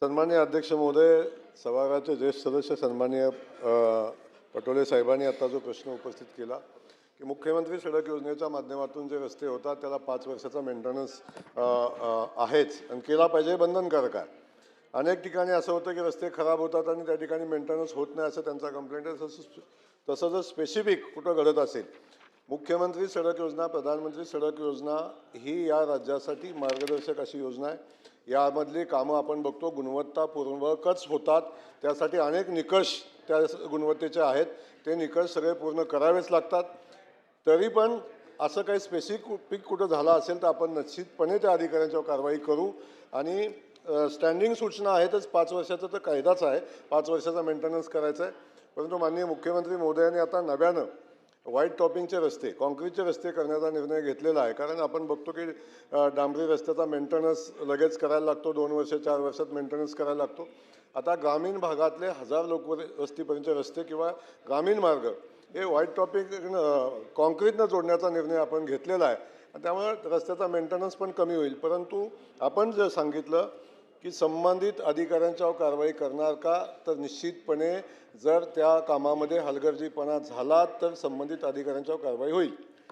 सन्माननीय अध्यक्ष महोदय, सभागृहाचे ज्येष्ठ सदस्य सन्माननीय पटोले साहेबांनी आता जो प्रश्न उपस्थित केला की मुख्यमंत्री सडक योजनेच्या माध्यमातून जे रस्ते होतात त्याला 5 वर्षाचा मेंटेनन्स आहेच आणि केला पाहिजे, बंधनकारक आहे. अनेक ठिकाणी असं होतं की रस्ते खराब होतात आणि त्या ठिकाणी मेंटेनन्स होत नाही असं त्यांचा कंप्लेंट आहे. तसं जर स्पेसिफिक कुठं घडत असेल, मुख्यमंत्री सडक योजना, प्रधानमंत्री सडक योजना ही या राज्यासाठी मार्गदर्शक अशी योजना आहे. यामधली कामं आपण बघतो गुणवत्तापूर्वकच होतात. त्यासाठी अनेक निकष त्या गुणवत्तेचे आहेत. ते निकष सगळे पूर्ण करावेच लागतात. तरी पण असं काही स्पेसिफिक कुठं झालं असेल तर आपण निश्चितपणे त्या अधिकाऱ्यांच्यावर कारवाई करू. आणि स्टँडिंग सूचना आहेतच. 5 वर्षाचा तर कायदाच आहे, 5 वर्षाचा मेंटेनन्स करायचा आहे. परंतु माननीय मुख्यमंत्री महोदयांनी आता नव्यानं व्हाईट टॉपिंगचे रस्ते, कॉन्क्रीटचे रस्ते करण्याचा निर्णय घेतलेला आहे. कारण आपण बघतो की डांबरी रस्त्याचा मेंटेनन्स लगेच करायला लागतो, 2 वर्ष 4 वर्षात मेंटेनन्स करायला लागतो. आता ग्रामीण भागातले 1000 वस्तीपर्यंतचे रस्ते किंवा ग्रामीण मार्ग हे व्हाईट टॉपिंग कॉन्क्रीटनं जोडण्याचा निर्णय आपण घेतलेला आहे. आणि त्यामुळे रस्त्याचा मेंटेनन्स पण कमी होईल. परंतु आपण जर सांगितलं की संबंधित अधिकाऱ्यांच्यावर कारवाई करणार का, तर निश्चितपणे जर त्या कामामध्ये हलगर्जीपणा झाला तर संबंधित अधिकाऱ्यांच्यावर कारवाई होईल.